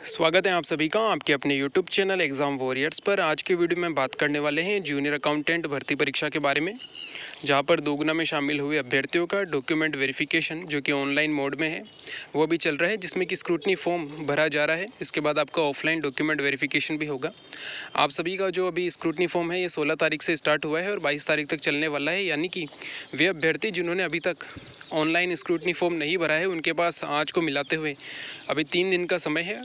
स्वागत है आप सभी का आपके अपने YouTube चैनल एग्ज़ाम वॉरियर्स पर। आज के वीडियो में बात करने वाले हैं जूनियर अकाउंटेंट भर्ती परीक्षा के बारे में, जहां पर दोगुना में शामिल हुए अभ्यर्थियों का डॉक्यूमेंट वेरिफिकेशन जो कि ऑनलाइन मोड में है वो भी चल रहा है, जिसमें कि स्क्रूटनी फॉर्म भरा जा रहा है। इसके बाद आपका ऑफलाइन डॉक्यूमेंट वेरिफिकेशन भी होगा। आप सभी का जो अभी स्क्रूटनी फॉर्म है ये 16 तारीख से स्टार्ट हुआ है और 22 तारीख तक चलने वाला है, यानी कि वे अभ्यर्थी जिन्होंने अभी तक ऑनलाइन स्क्रूटनी फॉर्म नहीं भरा है उनके पास आज को मिलाते हुए अभी 3 दिन का समय है।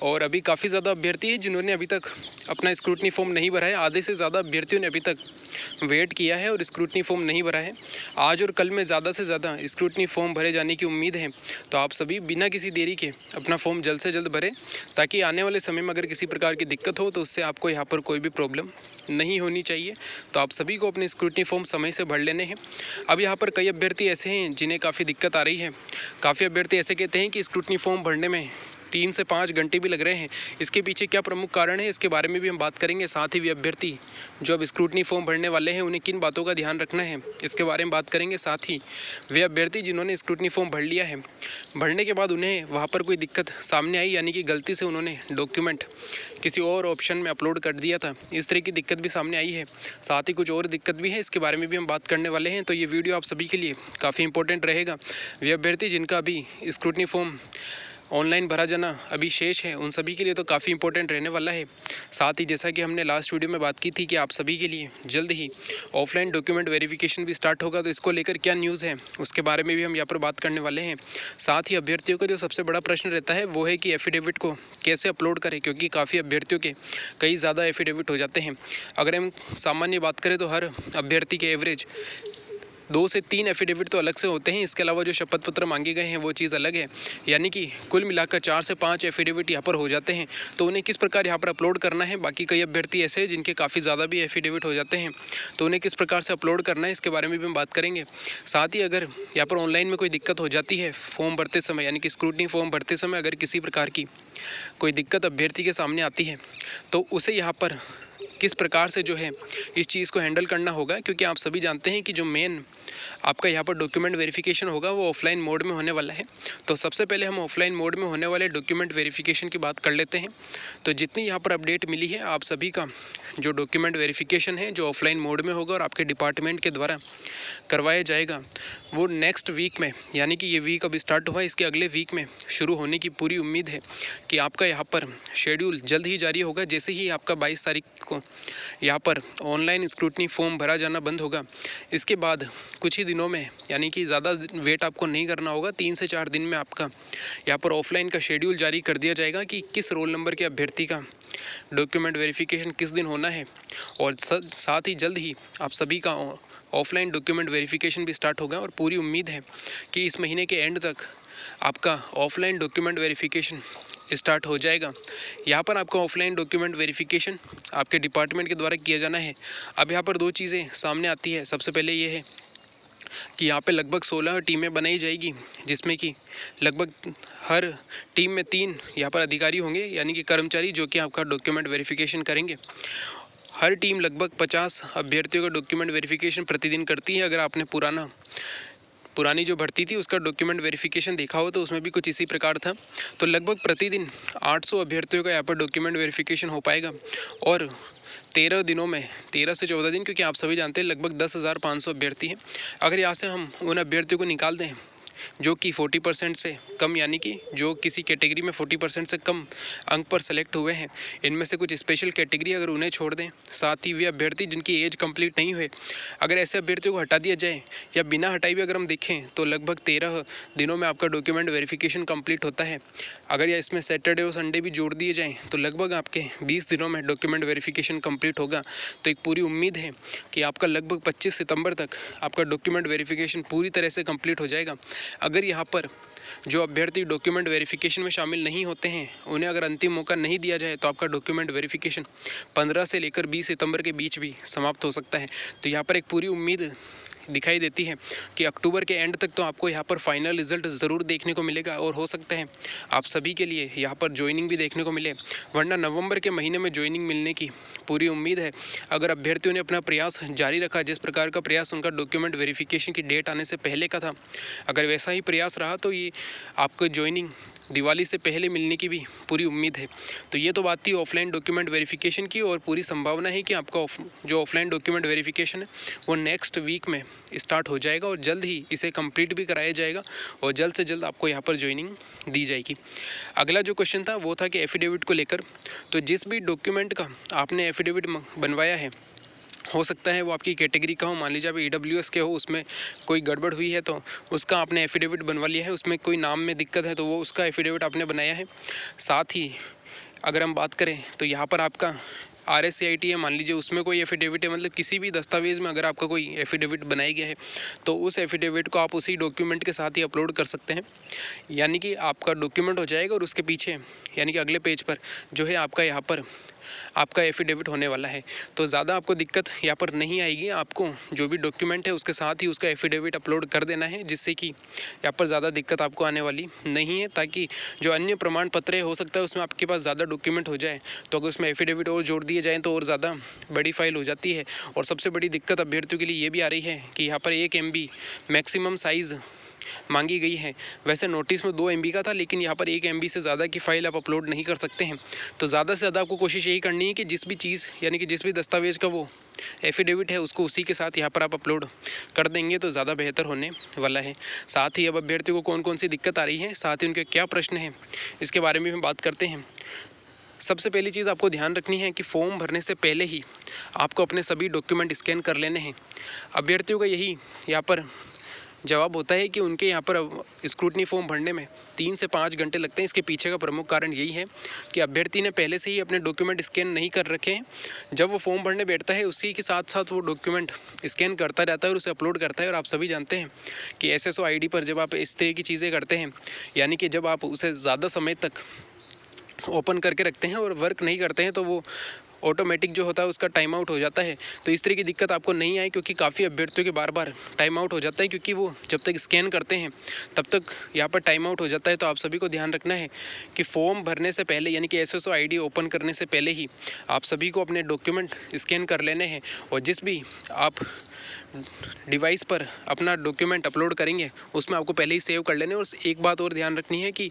और अभी काफ़ी ज़्यादा अभ्यर्थी हैं जिन्होंने अभी तक अपना स्क्रूटनी फॉर्म नहीं भरा है। आधे से ज़्यादा अभ्यर्थियों ने अभी तक वेट किया है और स्क्रूटनी फॉर्म नहीं भरा है। आज और कल में ज़्यादा से ज़्यादा स्क्रूटनी फॉर्म भरे जाने की उम्मीद है, तो आप सभी बिना किसी देरी के अपना फॉर्म जल्द से जल्द भरें, ताकि आने वाले समय में अगर किसी प्रकार की दिक्कत हो तो उससे आपको यहाँ पर कोई भी प्रॉब्लम नहीं होनी चाहिए। तो आप सभी को अपने स्क्रूटनी फॉर्म समय से भर लेने हैं। अब यहाँ पर कई अभ्यर्थी ऐसे हैं जिन्हें काफ़ी दिक्कत आ रही है। काफ़ी अभ्यर्थी ऐसे कहते हैं कि स्क्रूटनी फॉर्म भरने में 3 से 5 घंटे भी लग रहे हैं। इसके पीछे क्या प्रमुख कारण है, इसके बारे में भी हम बात करेंगे। साथ ही वे अभ्यर्थी जो अब स्क्रूटनी फॉर्म भरने वाले हैं उन्हें किन बातों का ध्यान रखना है, इसके बारे में बात करेंगे। साथ ही वे अभ्यर्थी जिन्होंने स्क्रूटनी फॉर्म भर लिया है, भरने के बाद उन्हें वहाँ पर कोई दिक्कत सामने आई, यानी कि गलती से उन्होंने डॉक्यूमेंट किसी और ऑप्शन में अपलोड कर दिया था, इस तरह की दिक्कत भी सामने आई है। साथ ही कुछ और दिक्कत भी है, इसके बारे में भी हम बात करने वाले हैं। तो ये वीडियो आप सभी के लिए काफ़ी इंपॉर्टेंट रहेगा। वे अभ्यर्थी जिनका अभी स्क्रूटनी फॉर्म ऑनलाइन भरा जाना अभी शेष है, उन सभी के लिए तो काफ़ी इंपॉर्टेंट रहने वाला है। साथ ही जैसा कि हमने लास्ट वीडियो में बात की थी कि आप सभी के लिए जल्द ही ऑफलाइन डॉक्यूमेंट वेरिफिकेशन भी स्टार्ट होगा, तो इसको लेकर क्या न्यूज़ है उसके बारे में भी हम यहाँ पर बात करने वाले हैं। साथ ही अभ्यर्थियों का जो सबसे बड़ा प्रश्न रहता है वो है कि एफिडेविट को कैसे अपलोड करें, क्योंकि काफ़ी अभ्यर्थियों के कई ज़्यादा एफिडेविट हो जाते हैं। अगर हम सामान्य बात करें तो हर अभ्यर्थी के एवरेज 2 से 3 एफिडेविट तो अलग से होते हैं। इसके अलावा जो शपथ पत्र मांगे गए हैं वो चीज़ अलग है, यानी कि कुल मिलाकर 4 से 5 एफिडेविट यहाँ पर हो जाते हैं। तो उन्हें किस प्रकार यहाँ पर अपलोड करना है, बाकी कई अभ्यर्थी ऐसे हैं जिनके काफ़ी ज़्यादा भी एफिडेविट हो जाते हैं, तो उन्हें किस प्रकार से अपलोड करना है इसके बारे में भी हम बात करेंगे। साथ ही अगर यहाँ पर ऑनलाइन में कोई दिक्कत हो जाती है फॉर्म भरते समय, यानी कि स्क्रूटनी फॉर्म भरते समय अगर किसी प्रकार की कोई दिक्कत अभ्यर्थी के सामने आती है तो उसे यहाँ पर किस प्रकार से जो है इस चीज़ को हैंडल करना होगा, क्योंकि आप सभी जानते हैं कि जो मेन आपका यहाँ पर डॉक्यूमेंट वेरिफिकेशन होगा वो ऑफलाइन मोड में होने वाला है। तो सबसे पहले हम ऑफलाइन मोड में होने वाले डॉक्यूमेंट वेरिफिकेशन की बात कर लेते हैं। तो जितनी यहाँ पर अपडेट मिली है, आप सभी का जो डॉक्यूमेंट वेरिफिकेशन है जो ऑफलाइन मोड में होगा और आपके डिपार्टमेंट के द्वारा करवाया जाएगा, वो नेक्स्ट वीक में, यानी कि ये वीक अब स्टार्ट हुआ, इसके अगले वीक में शुरू होने की पूरी उम्मीद है कि आपका यहाँ पर शेड्यूल जल्द ही जारी होगा। जैसे ही आपका 22 तारीख को यहाँ पर ऑनलाइन स्क्रूटनी फॉर्म भरा जाना बंद होगा, इसके बाद कुछ ही दिनों में, यानी कि ज़्यादा वेट आपको नहीं करना होगा, 3 से 4 दिन में आपका यहाँ पर ऑफलाइन का शेड्यूल जारी कर दिया जाएगा कि किस रोल नंबर के अभ्यर्थी का डॉक्यूमेंट वेरिफिकेशन किस दिन होना है। और साथ ही जल्द ही आप सभी का ऑफलाइन डॉक्यूमेंट वेरिफिकेशन भी स्टार्ट होगा। और पूरी उम्मीद है कि इस महीने के एंड तक आपका ऑफलाइन डॉक्यूमेंट वेरिफिकेशन स्टार्ट हो जाएगा। यहाँ पर आपका ऑफलाइन डॉक्यूमेंट वेरिफिकेशन आपके डिपार्टमेंट के द्वारा किया जाना है। अब यहाँ पर 2 चीज़ें सामने आती है। सबसे पहले ये है कि यहाँ पे लगभग 16 टीमें बनाई जाएगी, जिसमें कि लगभग हर टीम में 3 यहाँ पर अधिकारी होंगे, यानी कि कर्मचारी, जो कि आपका डॉक्यूमेंट वेरिफिकेशन करेंगे। हर टीम लगभग 50 अभ्यर्थियों का डॉक्यूमेंट वेरिफिकेशन प्रतिदिन करती है। अगर आपने पुरानी जो भर्ती थी उसका डॉक्यूमेंट वेरिफिकेशन देखा हो तो उसमें भी कुछ इसी प्रकार था। तो लगभग प्रतिदिन 800 अभ्यर्थियों का यहाँ पर डॉक्यूमेंट वेरिफिकेशन हो पाएगा। और 13 दिनों में, 13 से 14 दिन, क्योंकि आप सभी जानते हैं लगभग 10,500 अभ्यर्थी हैं। अगर यहाँ से हम उन अभ्यर्थियों को निकाल दें जो कि 40% से कम, यानी कि जो किसी कैटेगरी में 40% से कम अंक पर सेलेक्ट हुए हैं, इनमें से कुछ स्पेशल कैटेगरी अगर उन्हें छोड़ दें, साथ ही वे अभ्यर्थी जिनकी एज कंप्लीट नहीं हुए, अगर ऐसे अभ्यर्थियों को हटा दिया जाए या बिना हटाई भी अगर हम देखें तो लगभग 13 दिनों में आपका डॉक्यूमेंट वेरिफिकेशन कंप्लीट होता है। अगर या इसमें सैटरडे और संडे भी जोड़ दिए जाएँ तो लगभग आपके 20 दिनों में डॉक्यूमेंट वेरिफिकेशन कंप्लीट होगा। तो एक पूरी उम्मीद है कि आपका लगभग 25 सितंबर तक आपका डॉक्यूमेंट वेरिफिकेशन पूरी तरह से कंप्लीट हो जाएगा। अगर यहाँ पर जो अभ्यर्थी डॉक्यूमेंट वेरिफिकेशन में शामिल नहीं होते हैं, उन्हें अगर अंतिम मौका नहीं दिया जाए तो आपका डॉक्यूमेंट वेरिफिकेशन 15 से लेकर 20 सितंबर के बीच भी समाप्त हो सकता है। तो यहाँ पर एक पूरी उम्मीद दिखाई देती है कि अक्टूबर के एंड तक तो आपको यहाँ पर फाइनल रिजल्ट ज़रूर देखने को मिलेगा। और हो सकता है आप सभी के लिए यहाँ पर ज्वाइनिंग भी देखने को मिले, वरना नवंबर के महीने में ज्वाइनिंग मिलने की पूरी उम्मीद है। अगर अभ्यर्थियों ने अपना प्रयास जारी रखा, जिस प्रकार का प्रयास उनका डॉक्यूमेंट वेरिफिकेशन की डेट आने से पहले का था, अगर वैसा ही प्रयास रहा तो ये आपको ज्वाइनिंग दिवाली से पहले मिलने की भी पूरी उम्मीद है। तो ये तो बात थी ऑफलाइन डॉक्यूमेंट वेरिफिकेशन की, और पूरी संभावना है कि आपका जो ऑफलाइन डॉक्यूमेंट वेरिफिकेशन है वो नेक्स्ट वीक में स्टार्ट हो जाएगा और जल्द ही इसे कंप्लीट भी कराया जाएगा और जल्द से जल्द आपको यहाँ पर ज्वाइनिंग दी जाएगी। अगला जो क्वेश्चन था वो था कि एफिडेविट को लेकर, तो जिस भी डॉक्यूमेंट का आपने एफिडेविट बनवाया है, हो सकता है वो आपकी कैटेगरी का हो, मान लीजिए आप EWS के हो, उसमें कोई गड़बड़ हुई है तो उसका आपने एफिडेविट बनवा लिया है, उसमें कोई नाम में दिक्कत है तो वो उसका एफिडेविट आपने बनाया है। साथ ही अगर हम बात करें तो यहाँ पर आपका RSCIT है, मान लीजिए उसमें कोई एफिडेविट है, मतलब किसी भी दस्तावेज़ में अगर आपका कोई एफिडेविट बनाया गया है तो उस एफिडेविट को आप उसी डॉक्यूमेंट के साथ ही अपलोड कर सकते हैं। यानी कि आपका डॉक्यूमेंट हो जाएगा और उसके पीछे यानी कि अगले पेज पर जो है आपका यहाँ पर आपका एफिडेविट होने वाला है। तो ज़्यादा आपको दिक्कत यहाँ पर नहीं आएगी, आपको जो भी डॉक्यूमेंट है उसके साथ ही उसका एफिडेविट अपलोड कर देना है, जिससे कि यहाँ पर ज़्यादा दिक्कत आपको आने वाली नहीं है। ताकि जो अन्य प्रमाण पत्र हो सकता है उसमें आपके पास ज़्यादा डॉक्यूमेंट हो जाए, तो अगर उसमें एफिडेविट और जोड़ दिए जाएँ तो और ज़्यादा बड़ी फाइल हो जाती है। और सबसे बड़ी दिक्कत अभ्यर्थियों के लिए ये भी आ रही है कि यहाँ पर 1 MB मैक्सिमम साइज़ मांगी गई है। वैसे नोटिस में 2 MB का था, लेकिन यहाँ पर 1 MB से ज़्यादा की फ़ाइल आप अपलोड नहीं कर सकते हैं। तो ज़्यादा से ज़्यादा आपको कोशिश यही करनी है कि जिस भी चीज़ यानी कि जिस भी दस्तावेज़ का वो एफिडेविट है उसको उसी के साथ यहाँ पर आप अपलोड कर देंगे तो ज़्यादा बेहतर होने वाला है। साथ ही अब अभ्यर्थियों को कौन कौन सी दिक्कत आ रही है, साथ ही उनके क्या प्रश्न हैं, इसके बारे में भी बात करते हैं। सबसे पहली चीज़ आपको ध्यान रखनी है कि फॉर्म भरने से पहले ही आपको अपने सभी डॉक्यूमेंट स्कैन कर लेने हैं। अभ्यर्थियों का यही यहाँ पर जवाब होता है कि उनके यहाँ पर स्क्रूटनी फॉर्म भरने में 3 से 5 घंटे लगते हैं। इसके पीछे का प्रमुख कारण यही है कि अभ्यर्थी ने पहले से ही अपने डॉक्यूमेंट स्कैन नहीं कर रखे हैं। जब वो फॉर्म भरने बैठता है उसी के साथ साथ वो डॉक्यूमेंट स्कैन करता रहता है और उसे अपलोड करता है। और आप सभी जानते हैं कि SSO ID पर जब आप इस तरह की चीज़ें करते हैं, यानी कि जब आप उसे ज़्यादा समय तक ओपन करके रखते हैं और वर्क नहीं करते हैं, तो वो ऑटोमेटिक जो होता है उसका टाइम आउट हो जाता है। तो इस तरह की दिक्कत आपको नहीं आए, क्योंकि काफ़ी अभ्यर्थियों के बार बार टाइम आउट हो जाता है, क्योंकि वो जब तक स्कैन करते हैं तब तक यहाँ पर टाइम आउट हो जाता है। तो आप सभी को ध्यान रखना है कि फॉर्म भरने से पहले यानी कि SSO ID ओपन करने से पहले ही आप सभी को अपने डॉक्यूमेंट स्कैन कर लेने हैं। और जिस भी आप डिवाइस पर अपना डॉक्यूमेंट अपलोड करेंगे उसमें आपको पहले ही सेव कर लेने। और एक बात और ध्यान रखनी है कि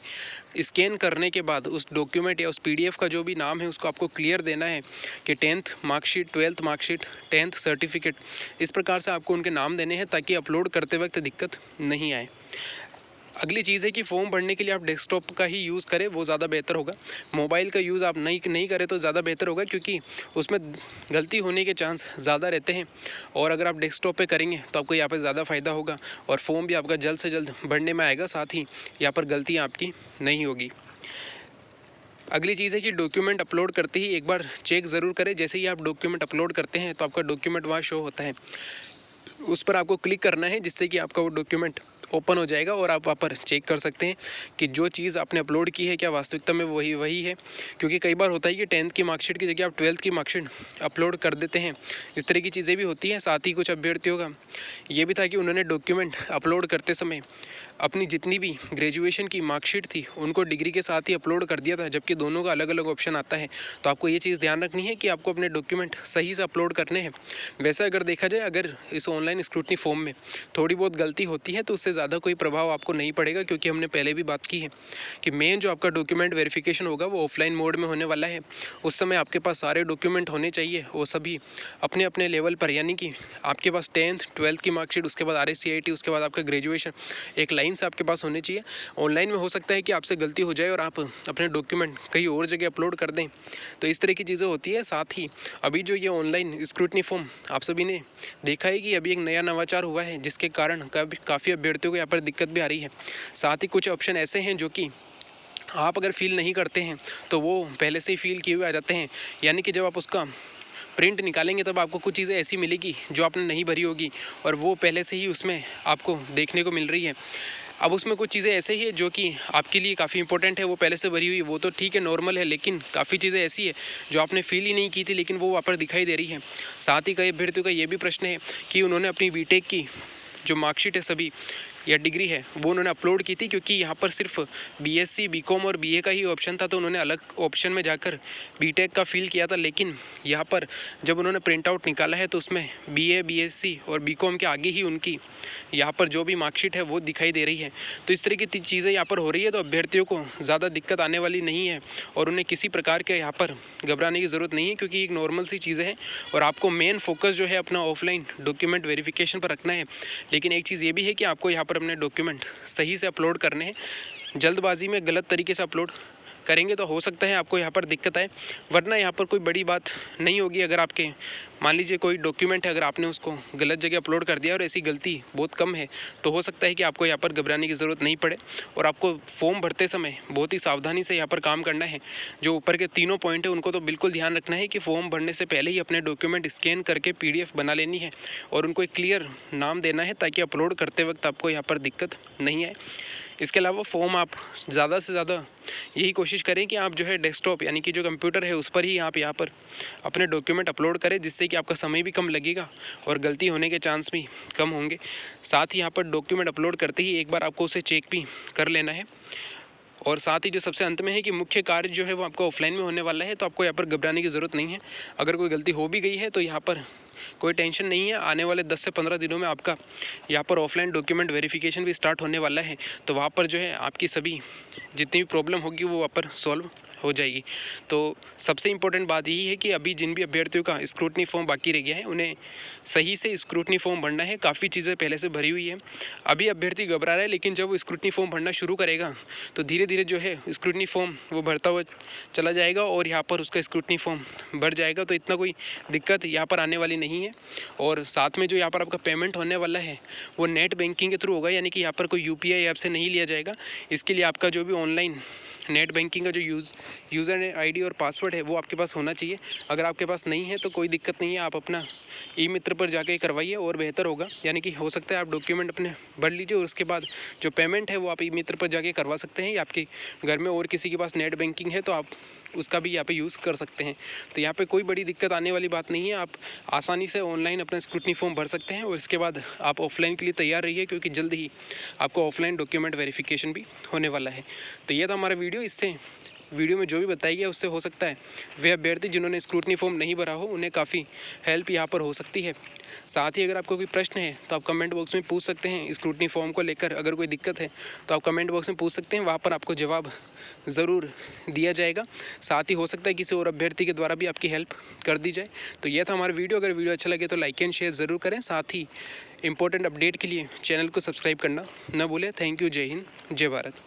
स्कैन करने के बाद उस डॉक्यूमेंट या उस PDF का जो भी नाम है उसको आपको क्लियर देना है कि 10th marksheet, 12th marksheet, 10th certificate, इस प्रकार से आपको उनके नाम देने हैं ताकि अपलोड करते वक्त दिक्कत नहीं आए। अगली चीज़ है कि फॉर्म भरने के लिए आप डेस्कटॉप का ही यूज़ करें, वो ज़्यादा बेहतर होगा। मोबाइल का यूज़ आप नहीं करें तो ज़्यादा बेहतर होगा, क्योंकि उसमें गलती होने के चांस ज़्यादा रहते हैं। और अगर आप डेस्कटॉप पे करेंगे तो आपको यहाँ पर ज़्यादा फ़ायदा होगा और फॉर्म भी आपका जल्द से जल्द भरने में आएगा, साथ ही यहाँ पर गलतियाँ आपकी नहीं होगी। अगली चीज़ है कि डॉक्यूमेंट अपलोड करते ही एक बार चेक ज़रूर करें। जैसे ही आप डॉक्यूमेंट अपलोड करते हैं तो आपका डॉक्यूमेंट वहाँ शो होता है, उस पर आपको क्लिक करना है, जिससे कि आपका वो डॉक्यूमेंट ओपन हो जाएगा और आप वहाँ पर चेक कर सकते हैं कि जो चीज़ आपने अपलोड की है क्या वास्तविकता में वही है। क्योंकि कई बार होता है कि 10th की मार्कशीट की जगह आप 12th की मार्कशीट अपलोड कर देते हैं, इस तरह की चीज़ें भी होती हैं। साथ ही कुछ अभ्यर्थियों का ये भी था कि उन्होंने डॉक्यूमेंट अपलोड करते समय अपनी जितनी भी ग्रेजुएशन की मार्कशीट थी उनको डिग्री के साथ ही अपलोड कर दिया था, जबकि दोनों का अलग अलग ऑप्शन आता है। तो आपको ये चीज़ ध्यान रखनी है कि आपको अपने डॉक्यूमेंट सही से अपलोड करने हैं। वैसे अगर देखा जाए, अगर इस ऑनलाइन स्क्रूटनी फॉर्म में थोड़ी बहुत गलती होती है तो उससे ज़्यादा कोई प्रभाव आपको नहीं पड़ेगा, क्योंकि हमने पहले भी बात की है कि मेन जो आपका डॉक्यूमेंट वेरिफिकेशन होगा वो ऑफलाइन मोड में होने वाला है। उस समय आपके पास सारे डॉक्यूमेंट होने चाहिए, वो सभी अपने अपने लेवल पर, यानी कि आपके पास 10th 12th की मार्कशीट, उसके बाद RSCIT, उसके बाद आपका ग्रेजुएशन, एक लाइन से आपके पास होनी चाहिए। ऑनलाइन में हो सकता है कि आपसे गलती हो जाए और आप अपने डॉक्यूमेंट कहीं और जगह अपलोड कर दें, तो इस तरह की चीज़ें होती है। साथ ही अभी जो ये ऑनलाइन स्क्रूटनी फॉर्म आप सभी ने देखा है कि अभी एक नया नवाचार हुआ है, जिसके कारण काफ़ी अभ्यर्थियों को यहाँ पर दिक्कत भी आ रही है। साथ ही कुछ ऑप्शन ऐसे हैं जो कि आप अगर फिल नहीं करते हैं तो वो पहले से ही फिल किए हुए आ जाते हैं, यानी कि जब आप उसका प्रिंट निकालेंगे तब आपको कुछ चीज़ें ऐसी मिलेगी जो आपने नहीं भरी होगी और वो पहले से ही उसमें आपको देखने को मिल रही है। अब उसमें कुछ चीज़ें ऐसे ही है जो कि आपके लिए काफ़ी इंपॉर्टेंट है, वो पहले से भरी हुई, वो तो ठीक है, नॉर्मल है, लेकिन काफ़ी चीज़ें ऐसी है जो आपने फिल ही नहीं की थी लेकिन वो वहाँ पर दिखाई दे रही है। साथ ही कई अभ्यर्थियों का ये भी प्रश्न है कि उन्होंने अपनी BTech की जो मार्कशीट है सभी या डिग्री है वो उन्होंने अपलोड की थी, क्योंकि यहाँ पर सिर्फ बीएससी, बीकॉम और बीए का ही ऑप्शन था, तो उन्होंने अलग ऑप्शन में जाकर बीटेक का फील किया था। लेकिन यहाँ पर जब उन्होंने प्रिंट आउट निकाला है तो उसमें बीए, बीएससी और बीकॉम के आगे ही उनकी यहाँ पर जो भी मार्कशीट है वो दिखाई दे रही है। तो इस तरह की चीज़ें यहाँ पर हो रही है, तो अभ्यर्थियों को ज़्यादा दिक्कत आने वाली नहीं है और उन्हें किसी प्रकार के यहाँ पर घबराने की ज़रूरत नहीं है, क्योंकि एक नॉर्मल सी चीज़ें हैं और आपको मेन फोकस जो है अपना ऑफलाइन डॉक्यूमेंट वेरिफिकेशन पर रखना है। लेकिन एक चीज़ ये भी है कि आपको यहाँ पर अपने डॉक्यूमेंट सही से अपलोड करने हैं। जल्दबाजी में गलत तरीके से अपलोड करेंगे तो हो सकता है आपको यहाँ पर दिक्कत आए, वरना यहाँ पर कोई बड़ी बात नहीं होगी। अगर आपके मान लीजिए कोई डॉक्यूमेंट है, अगर आपने उसको गलत जगह अपलोड कर दिया और ऐसी गलती बहुत कम है, तो हो सकता है कि आपको यहाँ पर घबराने की ज़रूरत नहीं पड़े और आपको फॉर्म भरते समय बहुत ही सावधानी से यहाँ पर काम करना है। जो ऊपर के तीनों पॉइंट है उनको तो बिल्कुल ध्यान रखना है कि फॉर्म भरने से पहले ही अपने डॉक्यूमेंट स्कैन करके PDF बना लेनी है और उनको एक क्लियर नाम देना है, ताकि अपलोड करते वक्त आपको यहाँ पर दिक्कत नहीं आए। इसके अलावा फॉर्म आप ज़्यादा से ज़्यादा यही कोशिश करें कि आप जो है डेस्कटॉप यानी कि जो कंप्यूटर है उस पर ही आप यहाँ पर अपने डॉक्यूमेंट अपलोड करें, जिससे कि आपका समय भी कम लगेगा और गलती होने के चांस भी कम होंगे। साथ ही यहाँ पर डॉक्यूमेंट अपलोड करते ही एक बार आपको उसे चेक भी कर लेना है। और साथ ही जो सबसे अंत में है कि मुख्य कार्य जो है वो आपका ऑफलाइन में होने वाला है, तो आपको यहाँ पर घबराने की ज़रूरत नहीं है। अगर कोई गलती हो भी गई है तो यहाँ पर कोई टेंशन नहीं है। आने वाले 10 से 15 दिनों में आपका यहाँ पर ऑफलाइन डॉक्यूमेंट वेरिफिकेशन भी स्टार्ट होने वाला है, तो वहाँ पर जो है आपकी सभी जितनी भी प्रॉब्लम होगी वो वहाँ पर सॉल्व हो जाएगी। तो सबसे इम्पोर्टेंट बात यही है कि अभी जिन भी अभ्यर्थियों का स्क्रूटनी फॉर्म बाकी रह गया है उन्हें सही से स्क्रूटनी फॉर्म भरना है। काफ़ी चीज़ें पहले से भरी हुई है, अभी अभ्यर्थी घबरा रहा है, लेकिन जब वो स्क्रूटनी फॉर्म भरना शुरू करेगा तो धीरे धीरे जो है स्क्रूटनी फॉर्म वो भरता हुआ चला जाएगा और यहाँ पर उसका स्क्रूटनी फॉर्म भर जाएगा। तो इतना कोई दिक्कत यहाँ पर आने वाली नहीं है। और साथ में जो यहाँ पर आपका पेमेंट होने वाला है वो नेट बैंकिंग के थ्रू होगा, यानी कि यहाँ पर कोई UPI ऐप से नहीं लिया जाएगा। इसके लिए आपका जो भी ऑनलाइन नेट बैंकिंग का जो यूज़र ID और पासवर्ड है वो आपके पास होना चाहिए। अगर आपके पास नहीं है तो कोई दिक्कत नहीं है, आप अपना ई-मित्र पर जाके करवाइए और बेहतर होगा। यानी कि हो सकता है आप डॉक्यूमेंट अपने भर लीजिए और उसके बाद जो पेमेंट है वो आप ई-मित्र पर जाके करवा सकते हैं, या आपके घर में और किसी के पास नेट बैंकिंग है तो आप उसका भी यहाँ पे यूज़ कर सकते हैं। तो यहाँ पे कोई बड़ी दिक्कत आने वाली बात नहीं है, आप आसानी से ऑनलाइन अपना स्क्रूटनी फॉर्म भर सकते हैं और इसके बाद आप ऑफलाइन के लिए तैयार रहिए, क्योंकि जल्द ही आपको ऑफलाइन डॉक्यूमेंट वेरिफिकेशन भी होने वाला है। तो ये था हमारा वीडियो। इससे वीडियो में जो भी बताया गया उससे हो सकता है वे अभ्यर्थी जिन्होंने स्क्रूटनी फॉर्म नहीं भरा हो उन्हें काफ़ी हेल्प यहाँ पर हो सकती है। साथ ही अगर आपको कोई प्रश्न है तो आप कमेंट बॉक्स में पूछ सकते हैं। स्क्रूटनी फॉर्म को लेकर अगर कोई दिक्कत है तो आप कमेंट बॉक्स में पूछ सकते हैं, वहाँ पर आपको जवाब ज़रूर दिया जाएगा। साथ ही हो सकता है किसी और अभ्यर्थी के द्वारा भी आपकी हेल्प कर दी जाए। तो यह था हमारा वीडियो। अगर वीडियो अच्छा लगे तो लाइक एंड शेयर ज़रूर करें। साथ ही इंपॉर्टेंट अपडेट के लिए चैनल को सब्सक्राइब करना न भूलें। Thank you. जय हिंद, जय भारत।